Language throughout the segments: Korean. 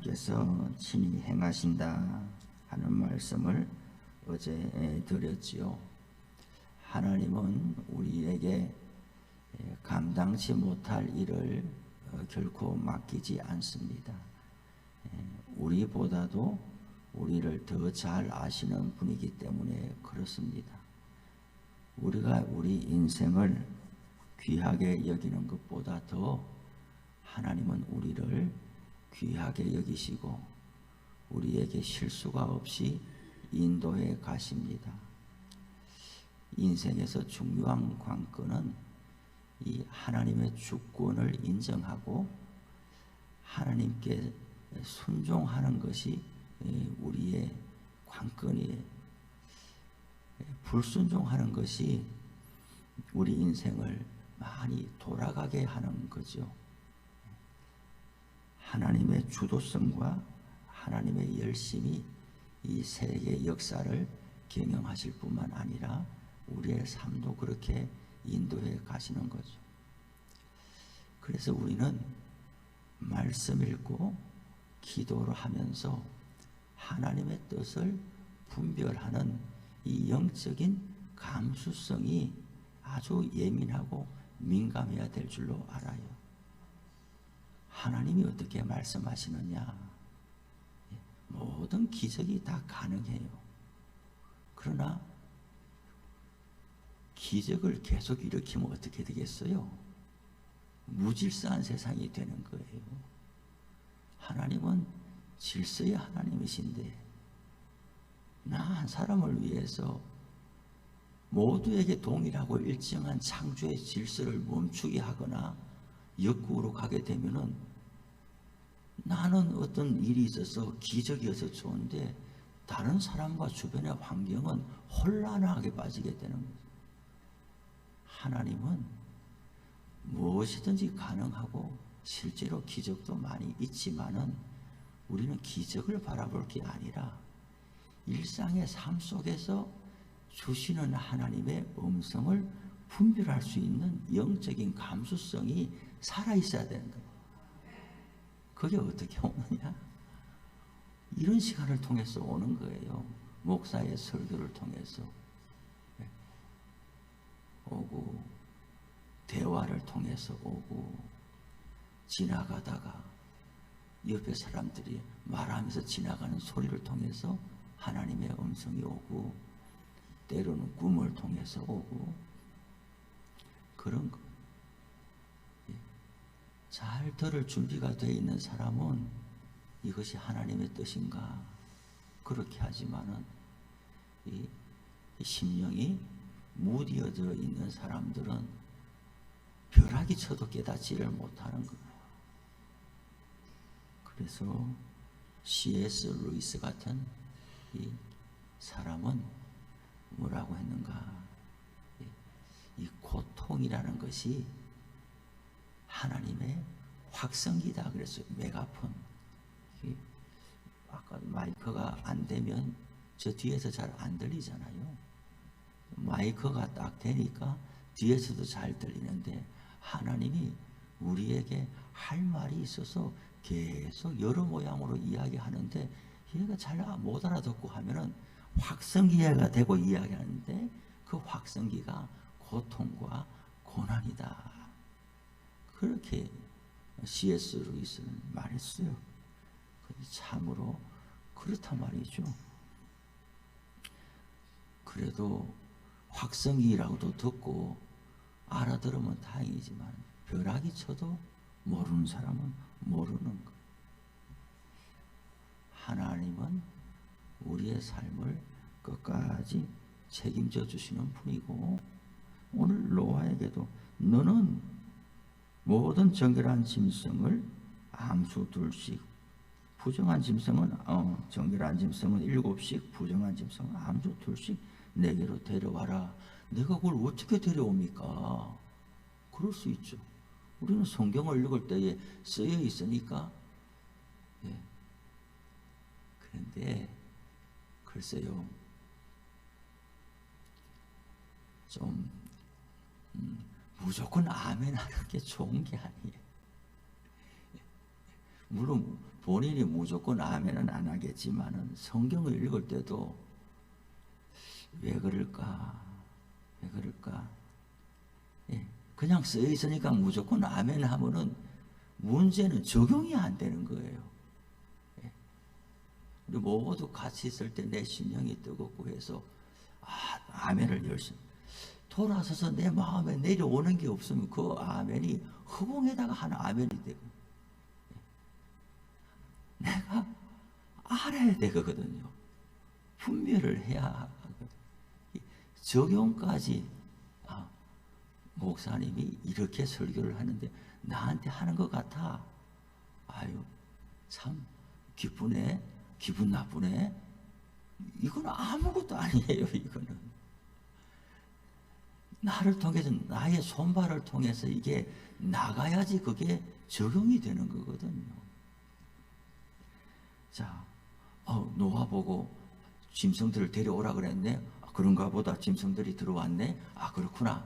하나님께서 친히 행하신다 하는 말씀을 어제 드렸지요. 하나님은 우리에게 감당치 못할 일을 결코 맡기지 않습니다. 우리보다도 우리를 더 잘 아시는 분이기 때문에 그렇습니다. 우리가 우리 인생을 귀하게 여기는 것보다 더 하나님은 우리를 귀하게 여기시고 우리에게 실수가 없이 인도해 가십니다. 인생에서 중요한 관건은 이 하나님의 주권을 인정하고 하나님께 순종하는 것이 우리의 관건이에요. 불순종하는 것이 우리 인생을 많이 돌아가게 하는 거죠. 하나님의 주도성과 하나님의 열심이 이 세계 역사를 경영하실 뿐만 아니라 우리의 삶도 그렇게 인도해 가시는 거죠. 그래서 우리는 말씀 읽고 기도를 하면서 하나님의 뜻을 분별하는 이 영적인 감수성이 아주 예민하고 민감해야 될 줄로 알아요. 하나님이 어떻게 말씀하시느냐? 모든 기적이 다 가능해요. 그러나 기적을 계속 일으키면 어떻게 되겠어요? 무질서한 세상이 되는 거예요. 하나님은 질서의 하나님이신데 나 한 사람을 위해서 모두에게 동일하고 일정한 창조의 질서를 멈추게 하거나 역국으로 가게 되면은 나는 어떤 일이 있어서 기적이어서 좋은데 다른 사람과 주변의 환경은 혼란하게 빠지게 되는 거죠. 하나님은 무엇이든지 가능하고 실제로 기적도 많이 있지만은 우리는 기적을 바라볼 게 아니라 일상의 삶 속에서 주시는 하나님의 음성을 분별할 수 있는 영적인 감수성이 살아있어야 되는 거예요. 그게 어떻게 오느냐? 이런 시간을 통해서 오는 거예요. 목사의 설교를 통해서 오고 대화를 통해서 오고 지나가다가 옆에 사람들이 말하면서 지나가는 소리를 통해서 하나님의 음성이 오고 때로는 꿈을 통해서 오고 그런 거. 잘 들을 준비가 되어 있는 사람은 이것이 하나님의 뜻인가 그렇게 하지만은 이 심령이 무디어져 있는 사람들은 벼락이 쳐도 깨닫지를 못하는 거예요. 그래서 C.S. 루이스 같은 이 사람은 뭐라고 했는가? 이 고통이라는 것이 하나님의 확성기다 그랬어요. 메가폰. 아까 마이크가 안 되면 저 뒤에서 잘 안 들리잖아요. 마이크가 딱 되니까 뒤에서도 잘 들리는데 하나님이 우리에게 할 말이 있어서 계속 여러 모양으로 이야기하는데 얘가 잘 못 알아듣고 하면은 확성기가 되고 이야기하는데 그 확성기가 고통과 고난이다. 그렇게 C.S. 루이스는 말했어요. 참으로 그렇단 말이죠. 그래도 확성기라고도 듣고 알아들으면 다행이지만 벼락이 쳐도 모르는 사람은 모르는 것. 하나님은 우리의 삶을 끝까지 책임져 주시는 분이고 오늘 노아에게도 너는 모든 정결한 짐승을 암수 둘씩 부정한 짐승은 정결한 짐승은 7씩 부정한 짐승은 암수 둘씩 내게로 데려와라. 내가 그걸 어떻게 데려옵니까? 그럴 수 있죠. 우리는 성경을 읽을 때에 쓰여 있으니까. 그런데 글쎄요, 좀 무조건 아멘 하는 게 좋은 게 아니에요. 물론 본인이 무조건 아멘은 안 하겠지만은 성경을 읽을 때도 왜 그럴까? 왜 그럴까? 예, 그냥 써 있으니까 무조건 아멘 하면은 문제는 적용이 안 되는 거예요. 예. 우리 모두 같이 있을 때 내 심령이 뜨겁고 해서 아멘을 열심히 돌아서서 내 마음에 내려오는 게 없으면 그 아멘이 허공에다가 하는 아멘이 되고 내가 알아야 되거든요. 분별을 해야 하거든요. 적용까지 목사님이 이렇게 설교를 하는데 나한테 하는 것 같아. 아유 참 기쁘네. 기분 나쁘네. 이건 아무것도 아니에요. 이거는 나를 통해서 나의 손발을 통해서 이게 나가야지 그게 적용이 되는 거거든요. 자, 노아 보고 짐승들을 데려오라 그랬네. 그런가 보다. 짐승들이 들어왔네. 그렇구나.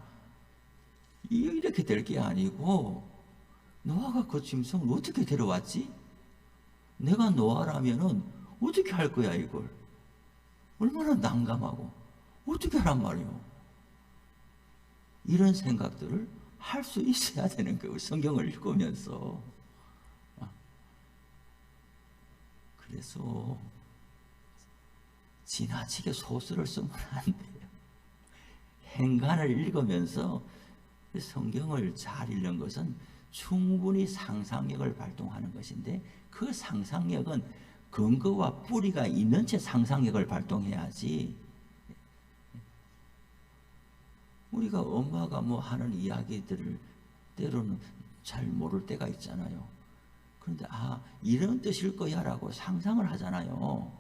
이렇게 될 게 아니고 노아가 그 짐승을 어떻게 데려왔지? 내가 노아라면은 어떻게 할 거야 이걸? 얼마나 난감하고 어떻게 하란 말이요? 이런 생각들을 할 수 있어야 되는 거예요. 성경을 읽으면서. 그래서 지나치게 소설을 쓰면 안 돼요. 행간을 읽으면서 성경을 잘 읽는 것은 충분히 상상력을 발동하는 것인데 그 상상력은 근거와 뿌리가 있는 채 상상력을 발동해야지. 우리가 엄마가 뭐 하는 이야기들을 때로는 잘 모를 때가 있잖아요. 그런데 이런 뜻일 거야 라고 상상을 하잖아요.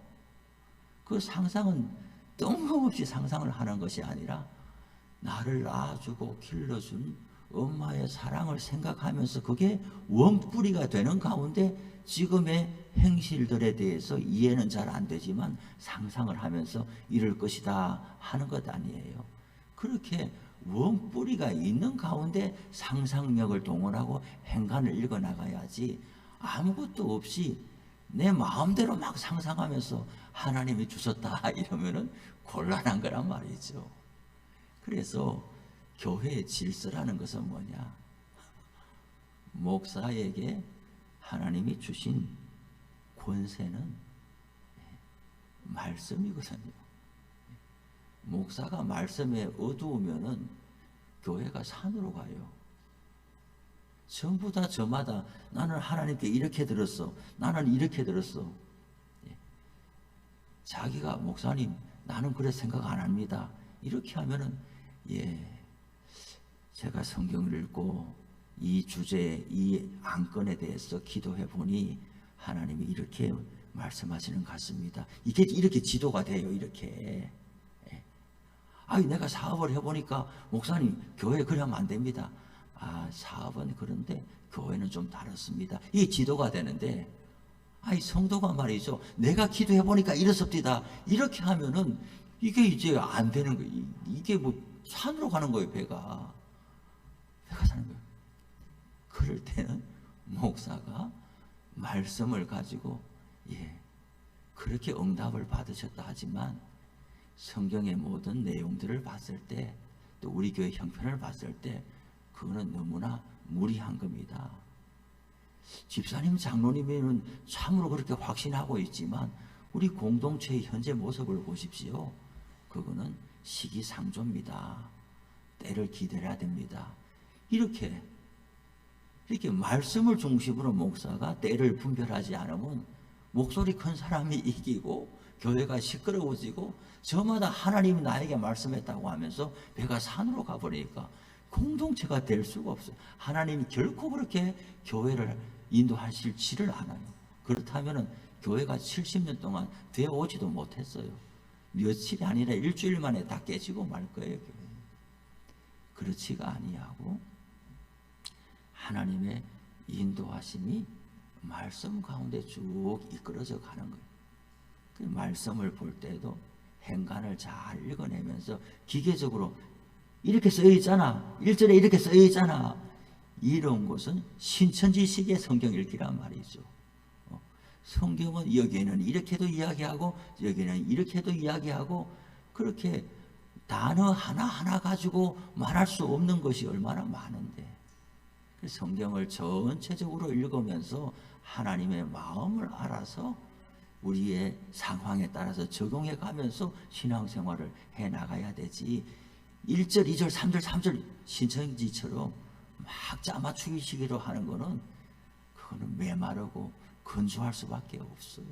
그 상상은 뜬금없이 상상을 하는 것이 아니라 나를 낳아주고 길러준 엄마의 사랑을 생각하면서 그게 원뿌리가 되는 가운데 지금의 행실들에 대해서 이해는 잘 안 되지만 상상을 하면서 이럴 것이다 하는 것 아니에요. 그렇게 원뿌리가 있는 가운데 상상력을 동원하고 행간을 읽어 나가야지 아무것도 없이 내 마음대로 막 상상하면서 하나님이 주셨다 이러면은 곤란한 거란 말이죠. 그래서 교회의 질서라는 것은 뭐냐? 목사에게 하나님이 주신 권세는 말씀이거든요. 목사가 말씀에 어두우면은 교회가 산으로 가요. 전부 다 저마다 나는 하나님께 이렇게 들었어. 나는 이렇게 들었어. 자기가 목사님 나는 그래 생각 안 합니다. 이렇게 하면은 제가 성경을 읽고 이 주제, 이 안건에 대해서 기도해 보니 하나님이 이렇게 말씀하시는 것 같습니다. 이게 이렇게 지도가 돼요. 이렇게. 내가 사업을 해보니까 목사님 교회 그래 하면 안 됩니다. 사업은 그런데 교회는 좀 다릅니다. 이게 지도가 되는데 성도가 말이죠. 내가 기도해 보니까 이렇습니다. 이렇게 하면은 이게 이제 안 되는 거예요. 이게 뭐 산으로 가는 거예요. 배가 사는 거예요. 그럴 때는 목사가 말씀을 가지고 그렇게 응답을 받으셨다 하지만 성경의 모든 내용들을 봤을 때 또 우리 교회 형편을 봤을 때 그거는 너무나 무리한 겁니다. 집사님 장로님은 참으로 그렇게 확신하고 있지만 우리 공동체의 현재 모습을 보십시오. 그거는 시기상조입니다. 때를 기다려야 됩니다. 이렇게 말씀을 중심으로 목사가 때를 분별하지 않으면 목소리 큰 사람이 이기고 교회가 시끄러워지고 저마다 하나님이 나에게 말씀했다고 하면서 배가 산으로 가버리니까 공동체가 될 수가 없어요. 하나님이 결코 그렇게 교회를 인도하실지를 않아요. 그렇다면 교회가 70년 동안 되어 오지도 못했어요. 며칠이 아니라 일주일 만에 다 깨지고 말 거예요. 그렇지가 아니하고 하나님의 인도하심이 말씀 가운데 쭉 이끌어져 가는 거예요. 그 말씀을 볼 때도 행간을 잘 읽어내면서 기계적으로 이렇게 쓰여 있잖아. 1절에 이렇게 쓰여 있잖아. 이런 것은 신천지식의 성경 읽기란 말이죠. 성경은 여기에는 이렇게도 이야기하고 여기에는 이렇게도 이야기하고 그렇게 단어 하나하나 가지고 말할 수 없는 것이 얼마나 많은데 성경을 전체적으로 읽으면서 하나님의 마음을 알아서 우리의 상황에 따라서 적용해 가면서 신앙생활을 해나가야 되지 1절, 2절, 3절, 3절 신천지처럼 막 짜맞추기식으로 하는 거는 그거는 메마르고 건조할 수밖에 없어요.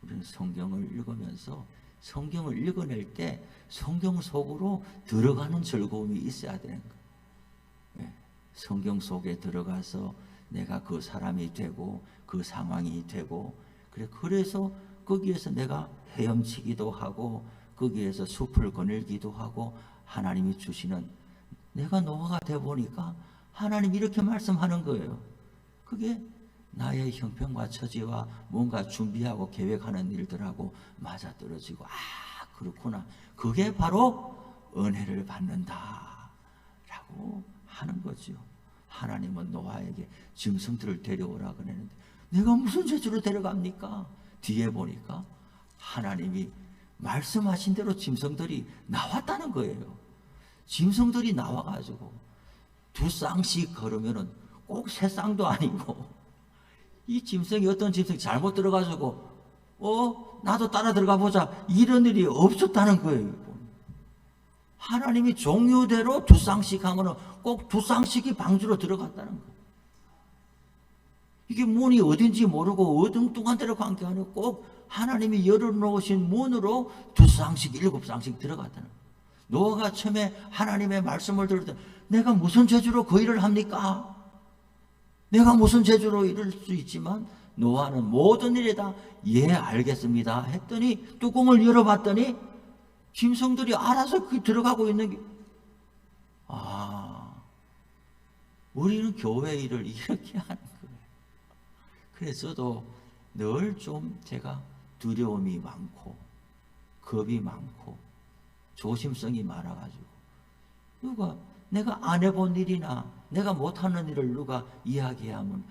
우리는 성경을 읽으면서 성경을 읽어낼 때 성경 속으로 들어가는 즐거움이 있어야 되는 거예요. 성경 속에 들어가서 내가 그 사람이 되고 그 상황이 되고 그래서 거기에서 내가 헤엄치기도 하고 거기에서 숲을 거닐기도 하고 하나님이 주시는 내가 노아가 되어 보니까 하나님이 이렇게 말씀하는 거예요. 그게 나의 형편과 처지와 뭔가 준비하고 계획하는 일들하고 맞아떨어지고 그렇구나. 그게 바로 은혜를 받는다 라고 하는 거죠. 하나님은 노아에게 짐승들을 데려오라 그랬는데 내가 무슨 죄주로 데려갑니까? 뒤에 보니까 하나님이 말씀하신 대로 짐승들이 나왔다는 거예요. 짐승들이 나와가지고 2쌍씩 걸으면은 꼭 3쌍도 아니고 이 짐승이 어떤 짐승이 잘못 들어가지고 나도 따라 들어가 보자 이런 일이 없었다는 거예요. 하나님이 종류대로 2쌍씩 하면은 꼭 2쌍씩이 방주로 들어갔다는 거예요. 이게 문이 어딘지 모르고 어뚱뚱한 데로 관계 아니고 꼭 하나님이 열어놓으신 문으로 2쌍씩 7쌍씩 들어갔다는 거예요. 노아가 처음에 하나님의 말씀을 들을 때 내가 무슨 죄주로 그 일을 합니까? 내가 무슨 죄주로 이럴 수 있지만 노아는 모든 일에다 예 알겠습니다 했더니 뚜껑을 열어봤더니 짐승들이 알아서 들어가고 있는 게 우리는 교회 일을 이렇게 하는 거예요. 그래서 저도 늘 좀 제가 두려움이 많고 겁이 많고 조심성이 많아가지고 누가 내가 안 해본 일이나 내가 못하는 일을 누가 이야기하면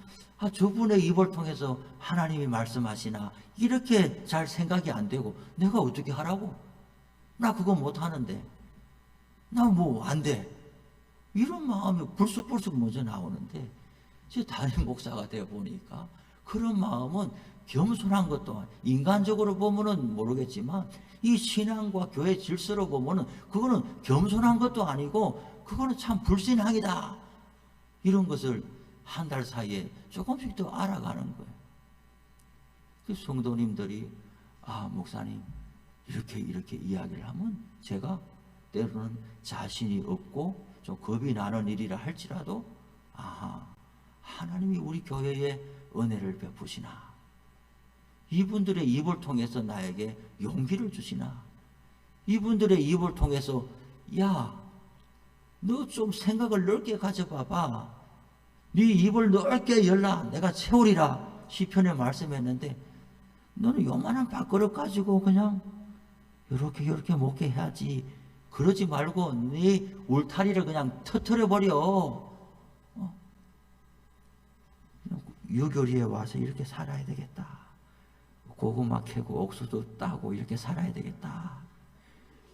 저분의 입을 통해서 하나님이 말씀하시나 이렇게 잘 생각이 안 되고 내가 어떻게 하라고? 나 그거 못하는데 나 뭐 안 돼 이런 마음이 불쑥불쑥 먼저 나오는데 제 담임 목사가 되어 보니까 그런 마음은 겸손한 것도 인간적으로 보면은 모르겠지만 이 신앙과 교회 질서로 보면은 그거는 겸손한 것도 아니고 그거는 참 불신앙이다. 이런 것을 한 달 사이에 조금씩 더 알아가는 거예요. 그 성도님들이 목사님 이렇게 이야기를 하면 제가 때로는 자신이 없고 좀 겁이 나는 일이라 할지라도 하나님이 우리 교회에 은혜를 베푸시나 이분들의 입을 통해서 나에게 용기를 주시나 이분들의 입을 통해서 너 좀 생각을 넓게 가져봐봐. 네 입을 넓게 열라. 내가 채우리라. 시편에 말씀했는데 너는 요만한 밥그릇 가지고 그냥 이렇게 먹게 해야지. 그러지 말고 네 울타리를 그냥 터트려버려. 유교리에 와서 이렇게 살아야 되겠다. 고구마 캐고 옥수수 따고 이렇게 살아야 되겠다.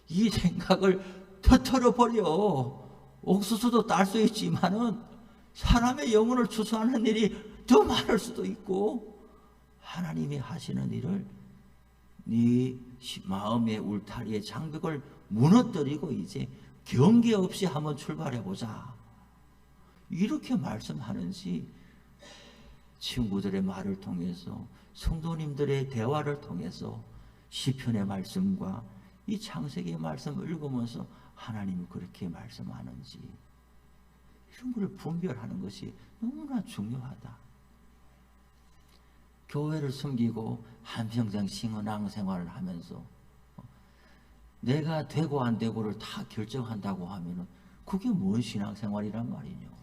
이 생각을 터트려버려. 옥수수도 딸 수 있지만은 사람의 영혼을 추수하는 일이 더 많을 수도 있고 하나님이 하시는 일을 네 마음의 울타리의 장벽을 무너뜨리고 이제 경계 없이 한번 출발해보자. 이렇게 말씀하는지 친구들의 말을 통해서 성도님들의 대화를 통해서 시편의 말씀과 이 창세기의 말씀을 읽으면서 하나님이 그렇게 말씀하는지 이런 걸 분별하는 것이 너무나 중요하다. 교회를 섬기고 한평생 신앙 생활을 하면서 내가 되고 안 되고를 다 결정한다고 하면은 그게 뭔 신앙 생활이란 말이냐.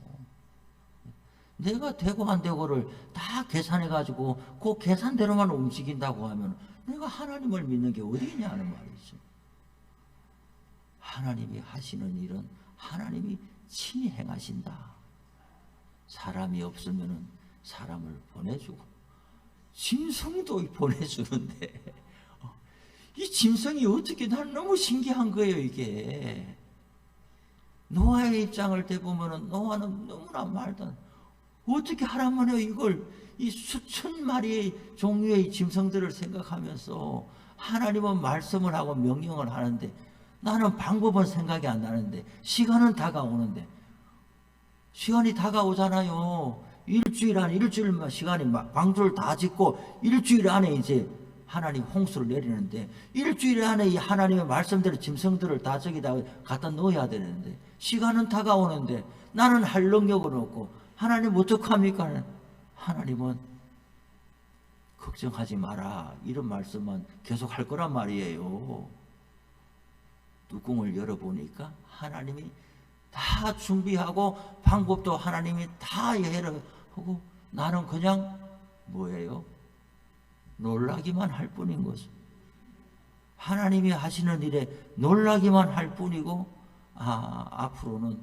내가 되고 안 되고를 다 계산해 가지고 그 계산대로만 움직인다고 하면 내가 하나님을 믿는 게 어디 있냐는 말이죠. 하나님이 하시는 일은 하나님이 친히 행하신다. 사람이 없으면 사람을 보내주고 짐승도 보내주는데 이 짐승이 어떻게, 난 너무 신기한 거예요. 이게 노아의 입장을 대보면 노아는 너무나 말도 어떻게 하라면 이걸 이 수천 마리의 종류의 짐승들을 생각하면서 하나님은 말씀을 하고 명령을 하는데 나는 방법은 생각이 안 나는데 시간은 다가오는데 시간이 다가오잖아요. 일주일 안에 시간이 방주를 다 짓고 일주일 안에 이제 하나님 홍수를 내리는데 일주일 안에 이 하나님의 말씀대로 짐승들을 다 저기다 갖다 넣어야 되는데 시간은 다가오는데 나는 할 능력은 없고 하나님 어떡합니까? 하나님은 걱정하지 마라 이런 말씀만 계속 할 거란 말이에요. 뚜껑을 열어보니까 하나님이 다 준비하고 방법도 하나님이 다 이해를 하고 나는 그냥 뭐예요? 놀라기만 할 뿐인 것을. 하나님이 하시는 일에 놀라기만 할 뿐이고 앞으로는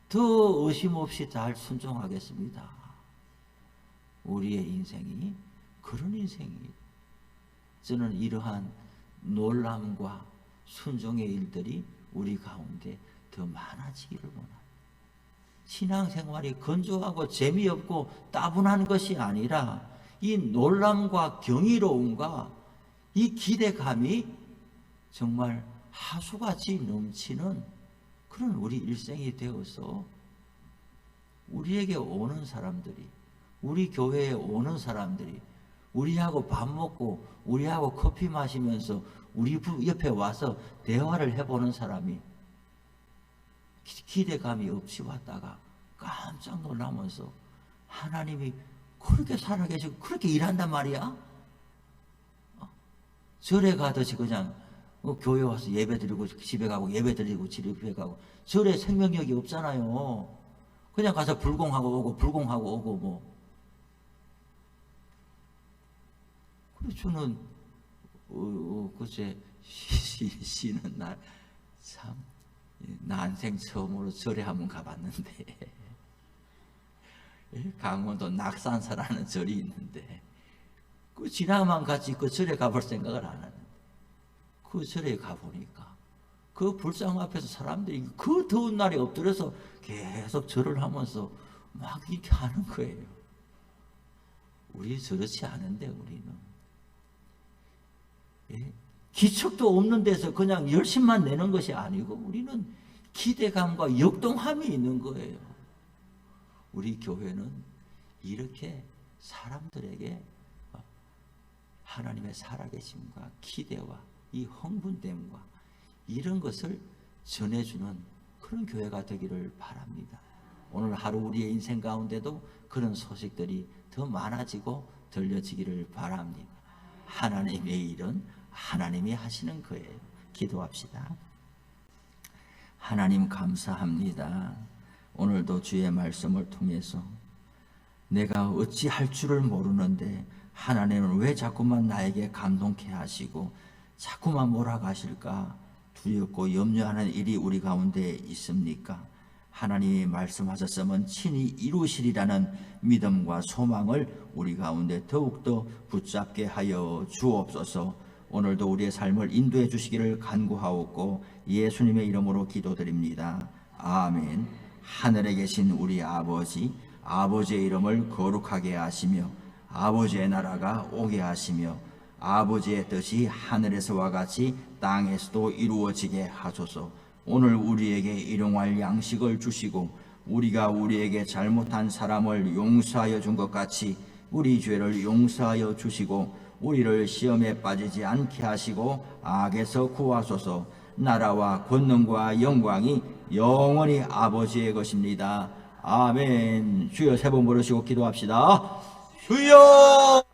더 의심 없이 잘 순종하겠습니다. 우리의 인생이 그런 인생이에요. 저는 이러한 놀람과 순종의 일들이 우리 가운데 더 많아지기를 원합니다. 신앙생활이 건조하고 재미없고 따분한 것이 아니라 이 놀람과 경이로움과 이 기대감이 정말 하수같이 넘치는 그런 우리 일생이 되어서 우리에게 오는 사람들이, 우리 교회에 오는 사람들이 우리하고 밥 먹고 우리하고 커피 마시면서 우리 옆에 와서 대화를 해보는 사람이 기대감이 없이 왔다가 깜짝 놀라면서 하나님이 그렇게 살아계시고 그렇게 일한단 말이야? 절에 가듯이 그냥 교회 와서 예배 드리고 집에 가고 예배 드리고 집에 가고 절에 생명력이 없잖아요. 그냥 가서 불공하고 오고 불공하고 오고 뭐. 그래서 저는 그제 쉬는 날 참 난생 처음으로 절에 한번 가봤는데 강원도 낙산사라는 절이 있는데 그 지나만 같이 그 절에 가볼 생각을 안 하는데 그 절에 가보니까 그 불상 앞에서 사람들이 그 더운 날에 엎드려서 계속 절을 하면서 막 이렇게 하는 거예요. 우리 저렇지 않은데 우리는 기척도 없는 데서 그냥 열심만 내는 것이 아니고 우리는 기대감과 역동함이 있는 거예요. 우리 교회는 이렇게 사람들에게 하나님의 살아계심과 기대와 이 흥분됨과 이런 것을 전해주는 그런 교회가 되기를 바랍니다. 오늘 하루 우리의 인생 가운데도 그런 소식들이 더 많아지고 들려지기를 바랍니다. 하나님의 일은 하나님이 하시는 거예요. 기도합시다. 하나님 감사합니다. 오늘도 주의 말씀을 통해서 내가 어찌 할 줄을 모르는데 하나님은 왜 자꾸만 나에게 감동케 하시고 자꾸만 몰아가실까 두렵고 염려하는 일이 우리 가운데 있습니까? 하나님이 말씀하셨으면 친히 이루시리라는 믿음과 소망을 우리 가운데 더욱더 붙잡게 하여 주옵소서. 오늘도 우리의 삶을 인도해 주시기를 간구하옵고 예수님의 이름으로 기도드립니다. 아멘. 하늘에 계신 우리 아버지, 아버지의 이름을 거룩하게 하시며 아버지의 나라가 오게 하시며 아버지의 뜻이 하늘에서와 같이 땅에서도 이루어지게 하소서. 오늘 우리에게 일용할 양식을 주시고 우리가 우리에게 잘못한 사람을 용서하여 준 것 같이 우리 죄를 용서하여 주시고 우리를 시험에 빠지지 않게 하시고 악에서 구하소서. 나라와 권능과 영광이 영원히 아버지의 것입니다. 아멘. 주여 세 번 부르시고 기도합시다. 주여.